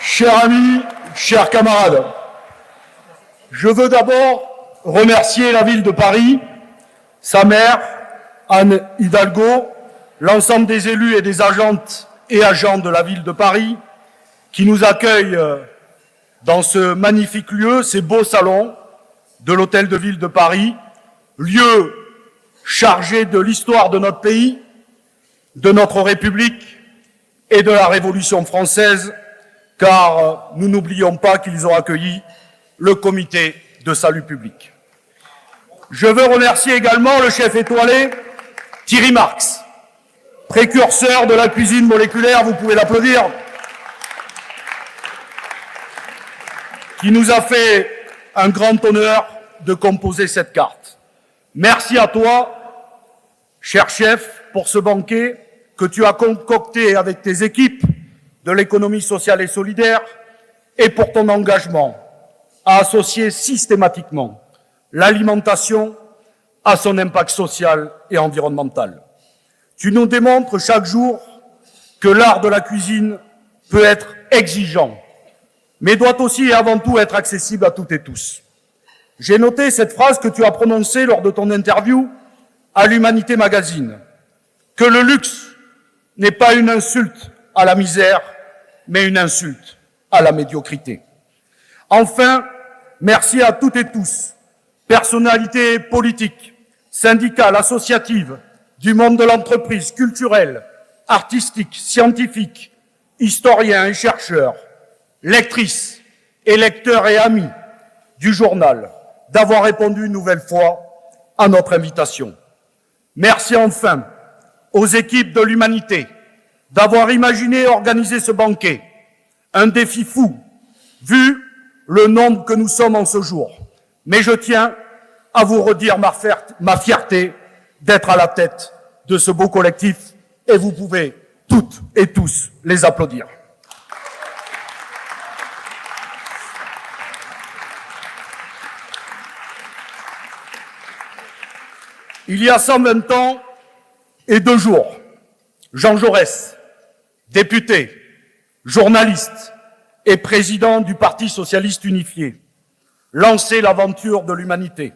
Chers amis, chers camarades, je veux d'abord remercier la ville de Paris, sa maire, Anne Hidalgo, l'ensemble des élus et des agentes et agents de la ville de Paris qui nous accueillent dans ce magnifique lieu, ces beaux salons de l'Hôtel de Ville de Paris, lieu chargé de l'histoire de notre pays, de notre République et de la Révolution française, car nous n'oublions pas qu'ils ont accueilli le comité de salut public. Je veux remercier également le chef étoilé Thierry Marx, précurseur de la cuisine moléculaire, vous pouvez l'applaudir, qui nous a fait un grand honneur de composer cette carte. Merci à toi, cher chef, pour ce banquet que tu as concocté avec tes équipes de l'économie sociale et solidaire et pour ton engagement à associer systématiquement l'alimentation à son impact social et environnemental. Tu nous démontres chaque jour que l'art de la cuisine peut être exigeant, mais doit aussi et avant tout être accessible à toutes et tous. J'ai noté cette phrase que tu as prononcée lors de ton interview à l'Humanité Magazine, que le luxe n'est pas une insulte à la misère, mais une insulte à la médiocrité. Enfin, merci à toutes et tous, personnalités politiques, syndicales, associatives, du monde de l'entreprise, culturelle, artistique, scientifique, historiens et chercheurs, lectrices et lecteurs et amis du journal, d'avoir répondu une nouvelle fois à notre invitation. Merci enfin aux équipes de l'Humanité d'avoir imaginé et organisé ce banquet. Un défi fou, vu le nombre que nous sommes en ce jour. Mais je tiens à vous redire ma fierté d'être à la tête de ce beau collectif et vous pouvez toutes et tous les applaudir. Il y a 120 ans et 2 jours, Jean Jaurès, député, journaliste et président du Parti socialiste unifié, lançait l'aventure de l'humanité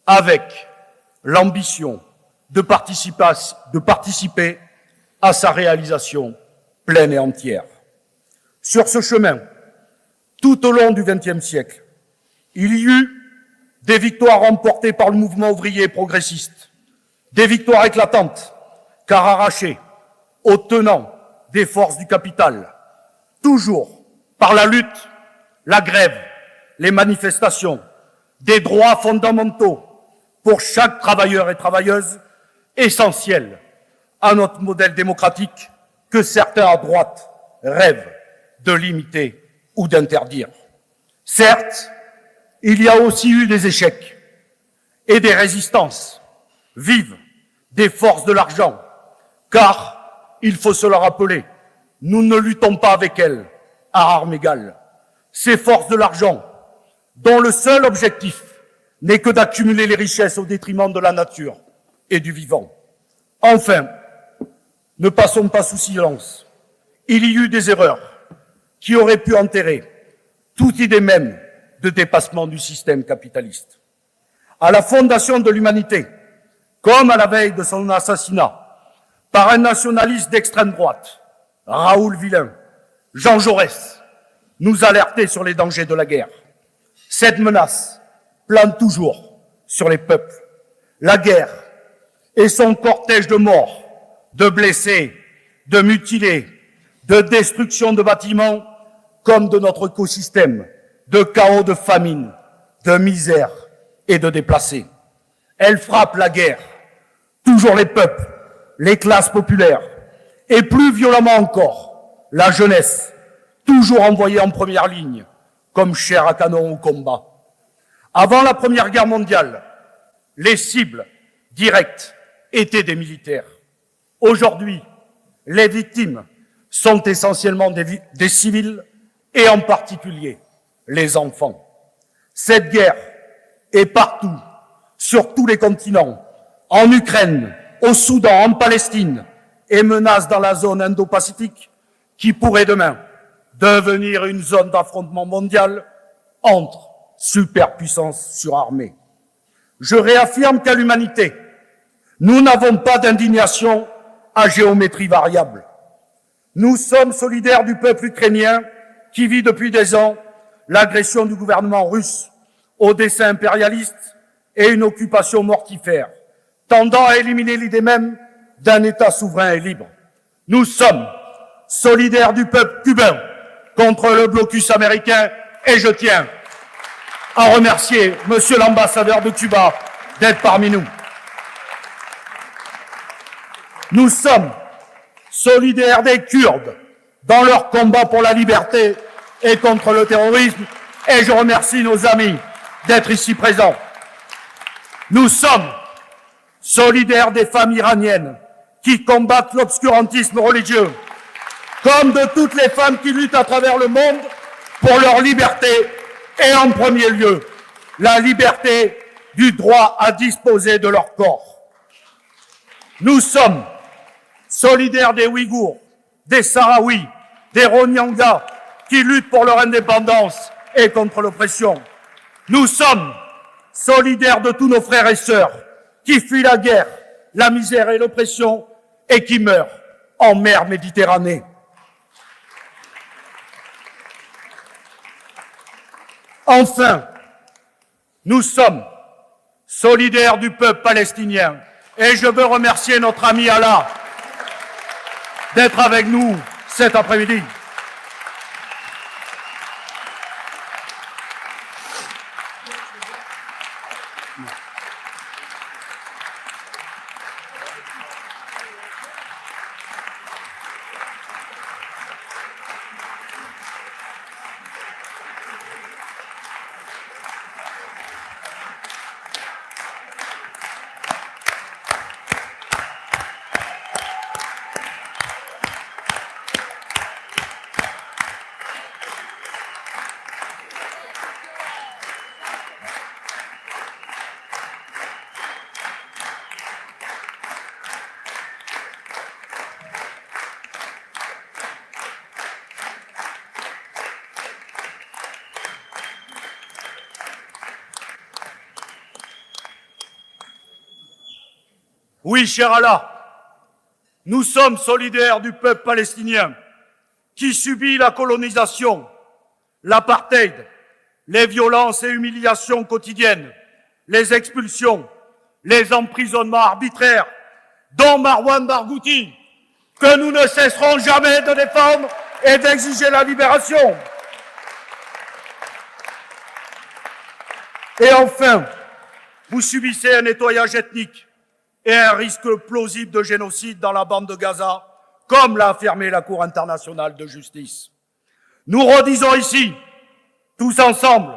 avec l'ambition de participer à sa réalisation pleine et entière. Sur ce chemin, tout au long du XXe siècle, il y eut des victoires remportées par le mouvement ouvrier progressiste, des victoires éclatantes, car arrachées aux tenants des forces du capital, toujours par la lutte, la grève, les manifestations, des droits fondamentaux pour chaque travailleur et travailleuse, essentiels à notre modèle démocratique que certains à droite rêvent de limiter ou d'interdire. Certes, il y a aussi eu des échecs et des résistances vives des forces de l'argent, car, il faut se le rappeler, nous ne luttons pas avec elles à armes égales. Ces forces de l'argent, dont le seul objectif n'est que d'accumuler les richesses au détriment de la nature et du vivant. Enfin, ne passons pas sous silence. Il y eut des erreurs qui auraient pu enterrer toute idée même de dépassement du système capitaliste. À la fondation de l'humanité, comme à la veille de son assassinat, par un nationaliste d'extrême droite, Raoul Villain, Jean Jaurès, nous alertait sur les dangers de la guerre. Cette menace plane toujours sur les peuples. La guerre et son cortège de morts, de blessés, de mutilés, de destruction de bâtiments comme de notre écosystème, de chaos, de famine, de misère et de déplacés. Elle frappe la guerre, toujours les peuples, les classes populaires, et plus violemment encore, la jeunesse, toujours envoyée en première ligne, comme chair à canon au combat. Avant la Première Guerre mondiale, les cibles directes étaient des militaires. Aujourd'hui, les victimes sont essentiellement des civils, et en particulier les enfants. Cette guerre est partout, sur tous les continents, en Ukraine, au Soudan, en Palestine, et menace dans la zone Indo-Pacifique qui pourrait demain devenir une zone d'affrontement mondial entre superpuissances surarmées. Je réaffirme qu'à l'humanité, nous n'avons pas d'indignation à géométrie variable. Nous sommes solidaires du peuple ukrainien qui vit depuis des ans l'agression du gouvernement russe au dessein impérialiste et une occupation mortifère, tendant à éliminer l'idée même d'un État souverain et libre. Nous sommes solidaires du peuple cubain contre le blocus américain et je tiens à remercier Monsieur l'ambassadeur de Cuba d'être parmi nous. Nous sommes solidaires des Kurdes dans leur combat pour la liberté et contre le terrorisme et je remercie nos amis d'être ici présents. Nous sommes solidaires des femmes iraniennes qui combattent l'obscurantisme religieux, comme de toutes les femmes qui luttent à travers le monde pour leur liberté et en premier lieu, la liberté du droit à disposer de leur corps. Nous sommes solidaires des Ouïghours, des Sahraouis, des Rohingyas qui luttent pour leur indépendance et contre l'oppression. Nous sommes solidaires de tous nos frères et sœurs qui fuient la guerre, la misère et l'oppression et qui meurent en mer Méditerranée. Enfin, nous sommes solidaires du peuple palestinien et je veux remercier notre ami Allah d'être avec nous cet après-midi. Oui, cher Allah, nous sommes solidaires du peuple palestinien qui subit la colonisation, l'apartheid, les violences et humiliations quotidiennes, les expulsions, les emprisonnements arbitraires, dont Marwan Barghouti, que nous ne cesserons jamais de défendre et d'exiger la libération. Et enfin, vous subissez un nettoyage ethnique et un risque plausible de génocide dans la bande de Gaza, comme l'a affirmé la Cour internationale de justice. Nous redisons ici, tous ensemble,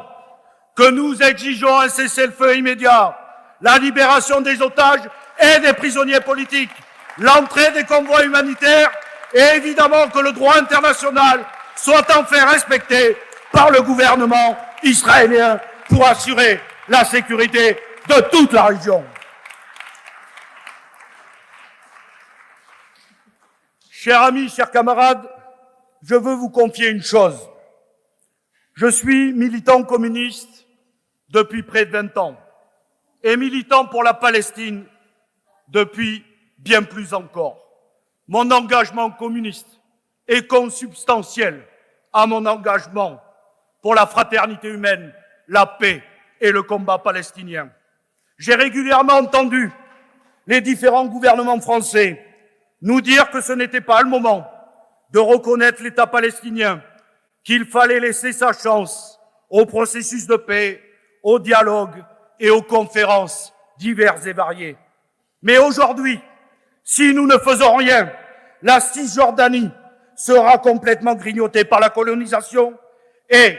que nous exigeons un cessez-le-feu immédiat, la libération des otages et des prisonniers politiques, l'entrée des convois humanitaires et évidemment que le droit international soit enfin respecté par le gouvernement israélien pour assurer la sécurité de toute la région. Chers amis, chers camarades, je veux vous confier une chose. Je suis militant communiste depuis près de 20 ans et militant pour la Palestine depuis bien plus encore. Mon engagement communiste est consubstantiel à mon engagement pour la fraternité humaine, la paix et le combat palestinien. J'ai régulièrement entendu les différents gouvernements français nous dire que ce n'était pas le moment de reconnaître l'État palestinien, qu'il fallait laisser sa chance au processus de paix, au dialogue et aux conférences diverses et variées. Mais aujourd'hui, si nous ne faisons rien, la Cisjordanie sera complètement grignotée par la colonisation et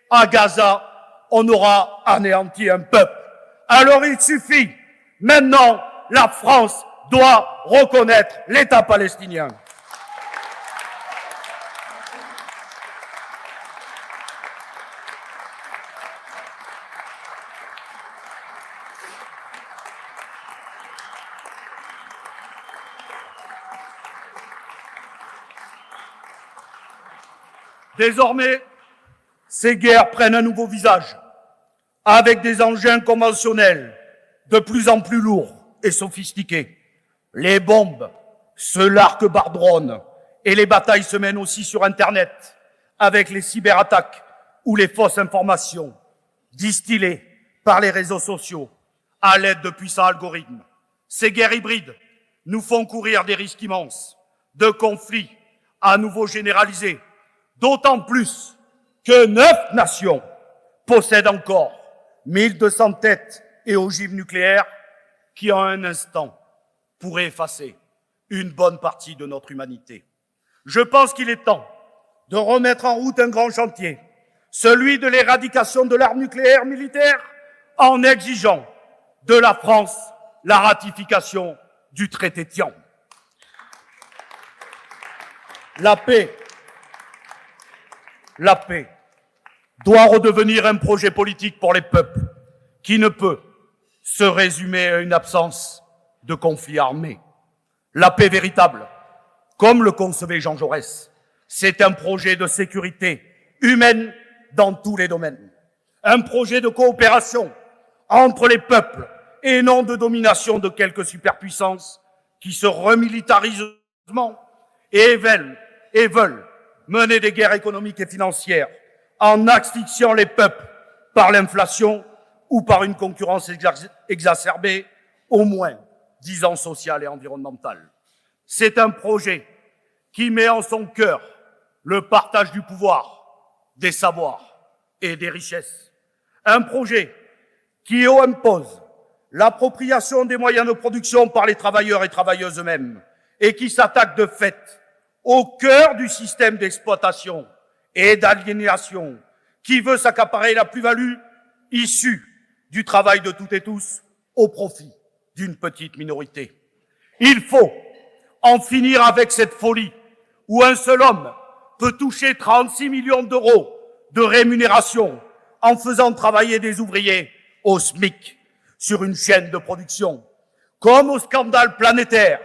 à Gaza, on aura anéanti un peuple. Alors il suffit, maintenant, la France doit reconnaître l'État palestinien. Désormais, ces guerres prennent un nouveau visage, avec des engins conventionnels de plus en plus lourds et sophistiqués. Les bombes se larguent par drone et les batailles se mènent aussi sur Internet, avec les cyberattaques ou les fausses informations distillées par les réseaux sociaux à l'aide de puissants algorithmes. Ces guerres hybrides nous font courir des risques immenses de conflits à nouveau généralisés, d'autant plus que 9 nations possèdent encore 1200 têtes et ogives nucléaires qui, en un instant, pourraient effacer une bonne partie de notre humanité. Je pense qu'il est temps de remettre en route un grand chantier, celui de l'éradication de l'arme nucléaire militaire, en exigeant de la France la ratification du traité de Tian. La paix doit redevenir un projet politique pour les peuples qui ne peut se résumer à une absence de conflit armé. La paix véritable, comme le concevait Jean Jaurès, c'est un projet de sécurité humaine dans tous les domaines. Un projet de coopération entre les peuples et non de domination de quelques superpuissances qui se remilitarisent et veulent mener des guerres économiques et financières en asphyxiant les peuples par l'inflation ou par une concurrence exacerbée, au moins, disons, sociale et environnementale. C'est un projet qui met en son cœur le partage du pouvoir, des savoirs et des richesses. Un projet qui impose l'appropriation des moyens de production par les travailleurs et travailleuses eux-mêmes et qui s'attaque de fait au cœur du système d'exploitation et d'aliénation qui veut s'accaparer la plus-value issue du travail de toutes et tous au profit d'une petite minorité. Il faut en finir avec cette folie où un seul homme peut toucher 36 millions d'euros de rémunération en faisant travailler des ouvriers au SMIC sur une chaîne de production, comme au scandale planétaire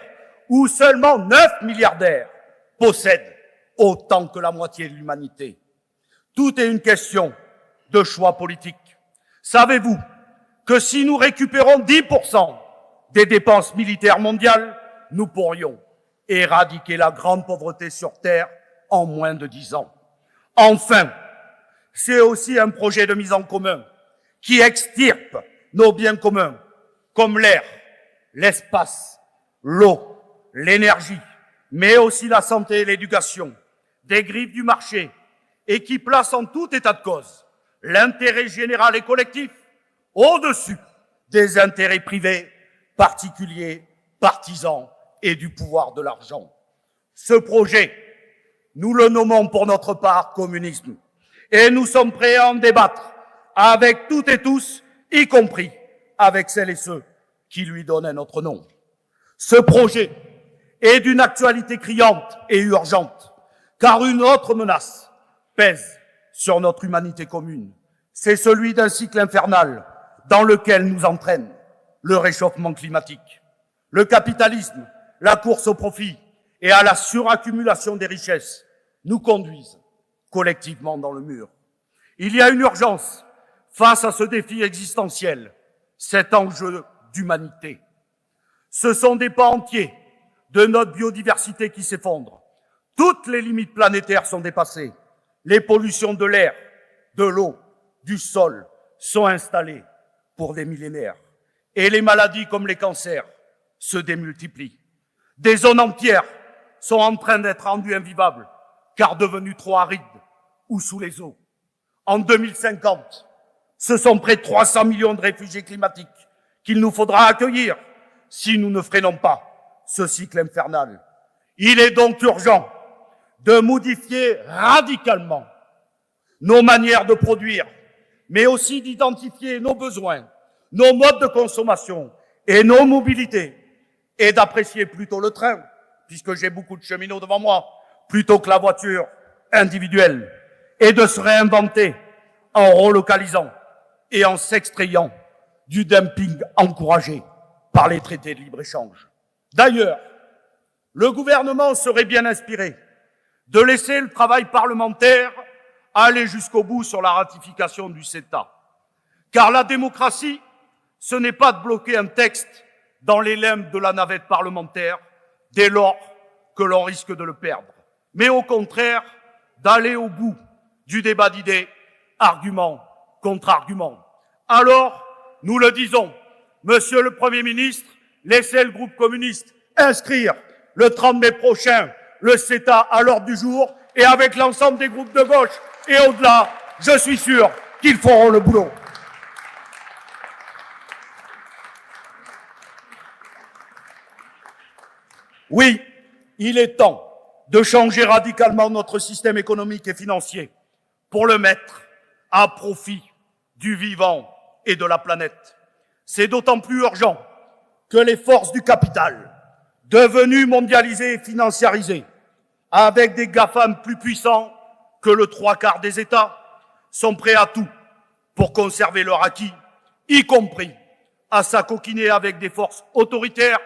où seulement 9 milliardaires possèdent autant que la moitié de l'humanité. Tout est une question de choix politique. Savez-vous que si nous récupérons 10% des dépenses militaires mondiales, nous pourrions éradiquer la grande pauvreté sur Terre en moins de 10 ans. Enfin, c'est aussi un projet de mise en commun qui extirpe nos biens communs, comme l'air, l'espace, l'eau, l'énergie, mais aussi la santé et l'éducation, des griffes du marché, et qui place en tout état de cause l'intérêt général et collectif au-dessus des intérêts privés, particuliers, partisans et du pouvoir de l'argent. Ce projet, nous le nommons pour notre part communisme, et nous sommes prêts à en débattre avec toutes et tous, y compris avec celles et ceux qui lui donnent un autre nom. Ce projet est d'une actualité criante et urgente, car une autre menace pèse sur notre humanité commune. C'est celui d'un cycle infernal dans lequel nous entraîne le réchauffement climatique. Le capitalisme, la course au profit et à la suraccumulation des richesses nous conduisent collectivement dans le mur. Il y a une urgence face à ce défi existentiel, cet enjeu d'humanité. Ce sont des pans entiers de notre biodiversité qui s'effondrent. Toutes les limites planétaires sont dépassées. Les pollutions de l'air, de l'eau, du sol sont installées pour des millénaires. Et les maladies comme les cancers se démultiplient. Des zones entières sont en train d'être rendues invivables, car devenues trop arides ou sous les eaux. En 2050, ce sont près de 300 millions de réfugiés climatiques qu'il nous faudra accueillir si nous ne freinons pas ce cycle infernal. Il est donc urgent de modifier radicalement nos manières de produire, mais aussi d'identifier nos besoins, nos modes de consommation et nos mobilités, et d'apprécier plutôt le train, puisque j'ai beaucoup de cheminots devant moi, plutôt que la voiture individuelle, et de se réinventer en relocalisant et en s'extrayant du dumping encouragé par les traités de libre-échange. D'ailleurs, le gouvernement serait bien inspiré de laisser le travail parlementaire aller jusqu'au bout sur la ratification du CETA. Car la démocratie, ce n'est pas de bloquer un texte dans les limbes de la navette parlementaire dès lors que l'on risque de le perdre, mais au contraire d'aller au bout du débat d'idées, argument contre argument. Alors, nous le disons, Monsieur le Premier ministre, laissez le groupe communiste inscrire le 30 mai prochain le CETA à l'ordre du jour et avec l'ensemble des groupes de gauche et au-delà, je suis sûr qu'ils feront le boulot. Oui, il est temps de changer radicalement notre système économique et financier pour le mettre à profit du vivant et de la planète. C'est d'autant plus urgent que les forces du capital, devenues mondialisées et financiarisées, avec des GAFAM plus puissants que le 3/4 des États, sont prêts à tout pour conserver leur acquis, y compris à s'acoquiner avec des forces autoritaires,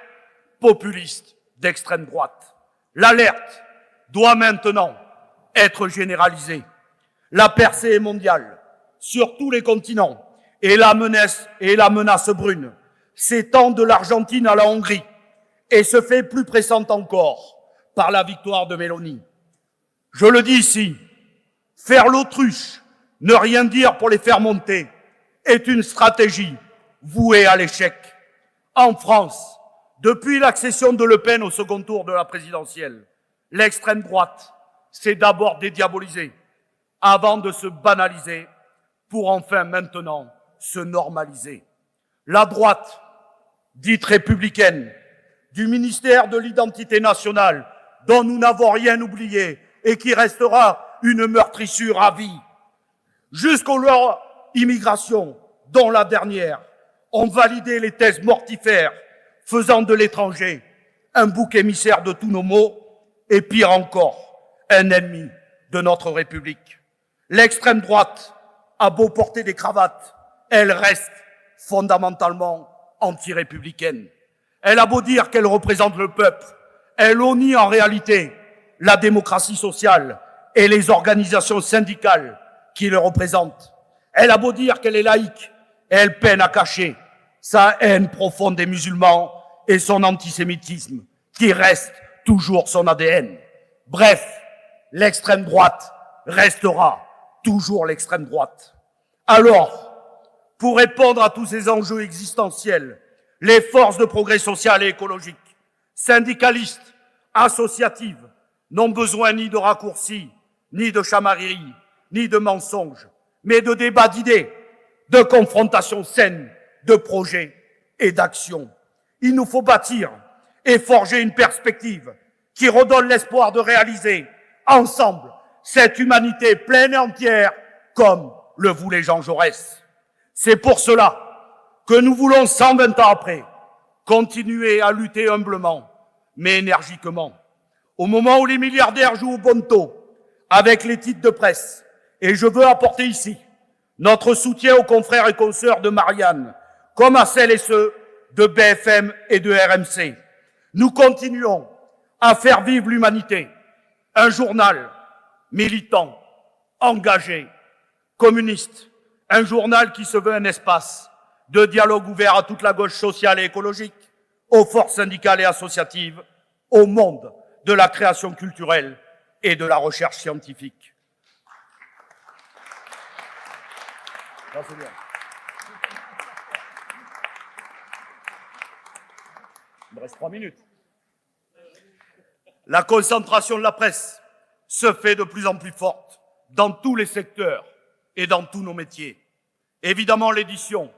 populistes, d'extrême droite. L'alerte doit maintenant être généralisée. La percée est mondiale, sur tous les continents, et la menace brune s'étend de l'Argentine à la Hongrie et se fait plus pressante encore par la victoire de Meloni. Je le dis ici, faire l'autruche, ne rien dire pour les faire monter, est une stratégie vouée à l'échec. En France, depuis l'accession de Le Pen au second tour de la présidentielle, l'extrême droite s'est d'abord dédiabolisée avant de se banaliser pour enfin maintenant se normaliser. La droite, dite républicaine, du ministère de l'Identité nationale, dont nous n'avons rien oublié et qui restera une meurtrissure à vie, jusqu'aux lois immigration, dont la dernière, ont validé les thèses mortifères faisant de l'étranger un bouc émissaire de tous nos maux et pire encore, un ennemi de notre République. L'extrême droite a beau porter des cravates, elle reste fondamentalement anti-républicaine. Elle a beau dire qu'elle représente le peuple, elle nie en réalité la démocratie sociale et les organisations syndicales qui le représentent. Elle a beau dire qu'elle est laïque, elle peine à cacher sa haine profonde des musulmans et son antisémitisme, qui reste toujours son ADN. Bref, l'extrême droite restera toujours l'extrême droite. Alors, pour répondre à tous ces enjeux existentiels, les forces de progrès social et écologique, syndicalistes, associatives, n'ont besoin ni de raccourcis, ni de chamailleries, ni de mensonges, mais de débats d'idées, de confrontations saines, de projets et d'actions. Il nous faut bâtir et forger une perspective qui redonne l'espoir de réaliser, ensemble, cette humanité pleine et entière, comme le voulait Jean Jaurès. C'est pour cela que nous voulons, 120 ans après, continuer à lutter humblement, mais énergiquement. Au moment où les milliardaires jouent au bonneteau avec les titres de presse, et je veux apporter ici notre soutien aux confrères et consoeurs de Marianne, comme à celles et ceux de BFM et de RMC. Nous continuons à faire vivre l'humanité. Un journal militant, engagé, communiste, un journal qui se veut un espace de dialogue ouvert à toute la gauche sociale et écologique, aux forces syndicales et associatives, au monde de la création culturelle et de la recherche scientifique. Il me reste 3 minutes. La concentration de la presse se fait de plus en plus forte dans tous les secteurs et dans tous nos métiers. Évidemment l'édition,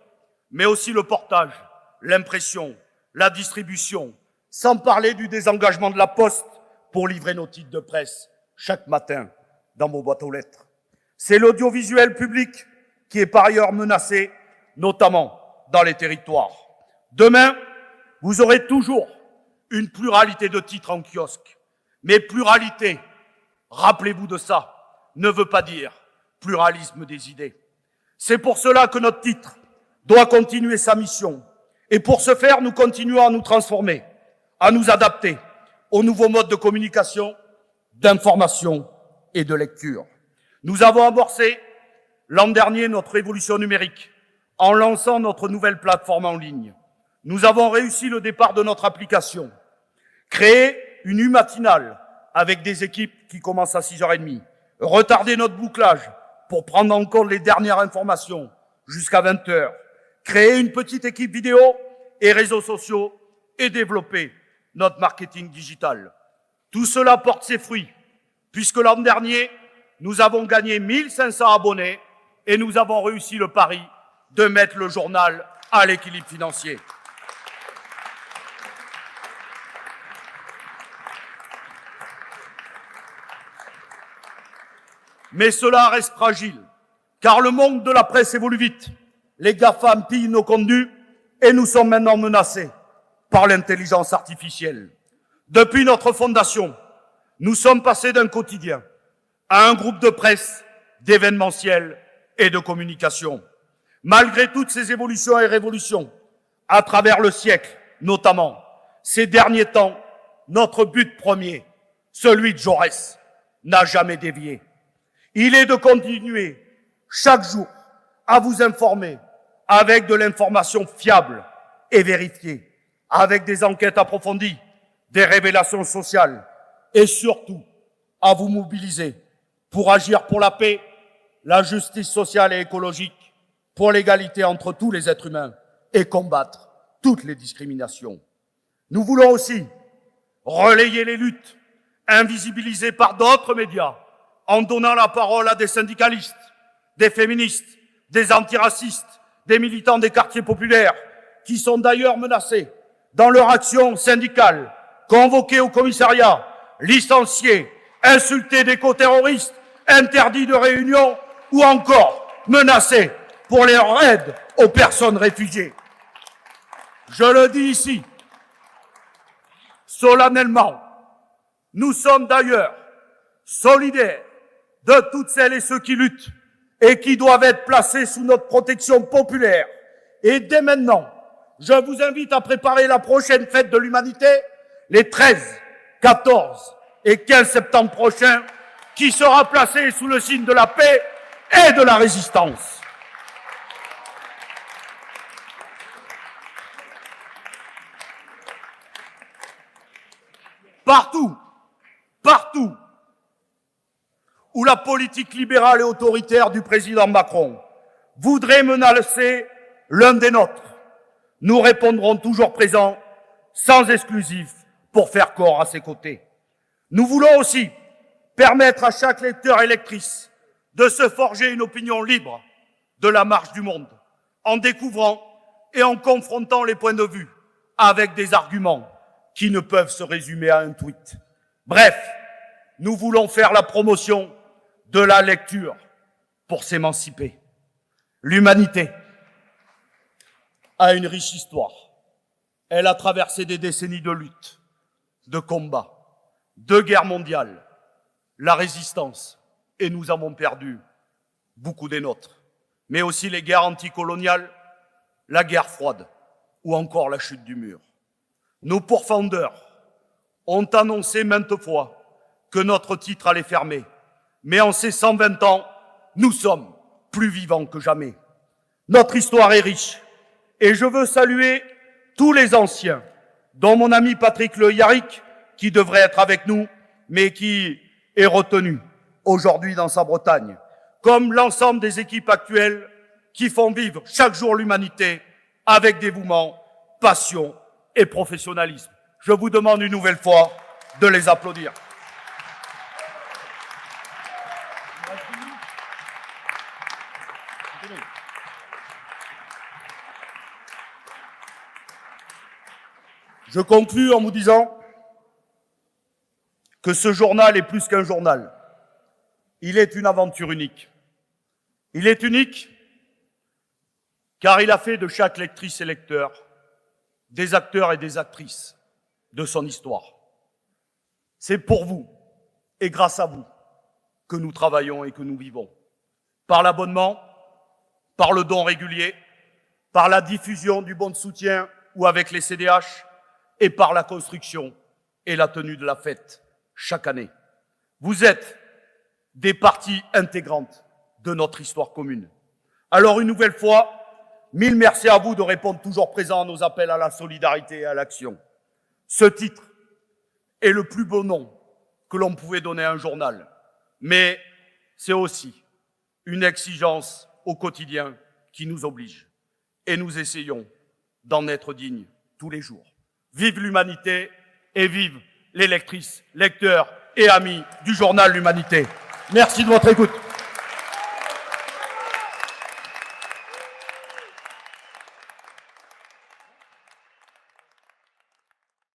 mais aussi le portage, l'impression, la distribution, sans parler du désengagement de la Poste pour livrer nos titres de presse chaque matin dans vos boîtes aux lettres. C'est l'audiovisuel public qui est par ailleurs menacé, notamment dans les territoires. Demain, vous aurez toujours une pluralité de titres en kiosque. Mais pluralité, rappelez-vous de ça, ne veut pas dire pluralisme des idées. C'est pour cela que notre titre doit continuer sa mission. Et pour ce faire, nous continuons à nous transformer, à nous adapter aux nouveaux modes de communication d'information et de lecture. Nous avons amorcé l'an dernier notre révolution numérique en lançant notre nouvelle plateforme en ligne. Nous avons réussi le départ de notre application, créé une U matinale avec des équipes qui commencent à 6h30, retardé notre bouclage pour prendre en compte les dernières informations jusqu'à 20h, créer une petite équipe vidéo et réseaux sociaux et développer notre marketing digital. Tout cela porte ses fruits, puisque l'an dernier, nous avons gagné 1500 abonnés et nous avons réussi le pari de mettre le journal à l'équilibre financier. Mais cela reste fragile, car le monde de la presse évolue vite. Les GAFAM pillent nos contenus et nous sommes maintenant menacés par l'intelligence artificielle. Depuis notre fondation, nous sommes passés d'un quotidien à un groupe de presse, d'événementiel et de communication. Malgré toutes ces évolutions et révolutions, à travers le siècle notamment, ces derniers temps, notre but premier, celui de Jaurès, n'a jamais dévié. Il est de continuer chaque jour à vous informer avec de l'information fiable et vérifiée, avec des enquêtes approfondies, des révélations sociales et surtout à vous mobiliser pour agir pour la paix, la justice sociale et écologique, pour l'égalité entre tous les êtres humains et combattre toutes les discriminations. Nous voulons aussi relayer les luttes invisibilisées par d'autres médias en donnant la parole à des syndicalistes, des féministes, des antiracistes, des militants des quartiers populaires qui sont d'ailleurs menacés dans leur action syndicale, convoqués au commissariat, licenciés, insultés d'éco-terroristes, interdits de réunion ou encore menacés pour leur aide aux personnes réfugiées. Je le dis ici, solennellement, nous sommes d'ailleurs solidaires de toutes celles et ceux qui luttent et qui doivent être placés sous notre protection populaire. Et dès maintenant, je vous invite à préparer la prochaine fête de l'humanité, les 13, 14 et 15 septembre prochains, qui sera placée sous le signe de la paix et de la résistance. Partout où la politique libérale et autoritaire du président Macron voudrait menacer l'un des nôtres, nous répondrons toujours présents, sans exclusif, pour faire corps à ses côtés. Nous voulons aussi permettre à chaque lecteur et lectrice de se forger une opinion libre de la marche du monde, en découvrant et en confrontant les points de vue avec des arguments qui ne peuvent se résumer à un tweet. Bref, nous voulons faire la promotion de la lecture pour s'émanciper. L'humanité a une riche histoire. Elle a traversé des décennies de lutte, de combats, de guerres mondiales, la résistance, et nous avons perdu beaucoup des nôtres, mais aussi les guerres anticoloniales, la guerre froide ou encore la chute du mur. Nos pourfendeurs ont annoncé maintes fois que notre titre allait fermer, mais en ces 120 ans, nous sommes plus vivants que jamais. Notre histoire est riche, et je veux saluer tous les anciens, dont mon ami Patrick Le Yarrick, qui devrait être avec nous, mais qui est retenu aujourd'hui dans sa Bretagne, comme l'ensemble des équipes actuelles qui font vivre chaque jour l'humanité avec dévouement, passion et professionnalisme. Je vous demande une nouvelle fois de les applaudir. Je conclus en vous disant que ce journal est plus qu'un journal. Il est une aventure unique. Il est unique car il a fait de chaque lectrice et lecteur des acteurs et des actrices de son histoire. C'est pour vous et grâce à vous que nous travaillons et que nous vivons. Par l'abonnement, par le don régulier, par la diffusion du bon de soutien ou avec les CDH, et par la construction et la tenue de la fête chaque année. Vous êtes des parties intégrantes de notre histoire commune. Alors une nouvelle fois, mille merci à vous de répondre toujours présent à nos appels à la solidarité et à l'action. Ce titre est le plus beau nom que l'on pouvait donner à un journal, mais c'est aussi une exigence au quotidien qui nous oblige. Et nous essayons d'en être dignes tous les jours. Vive l'humanité et vive les lectrices, lecteurs et amis du journal L'Humanité. Merci de votre écoute.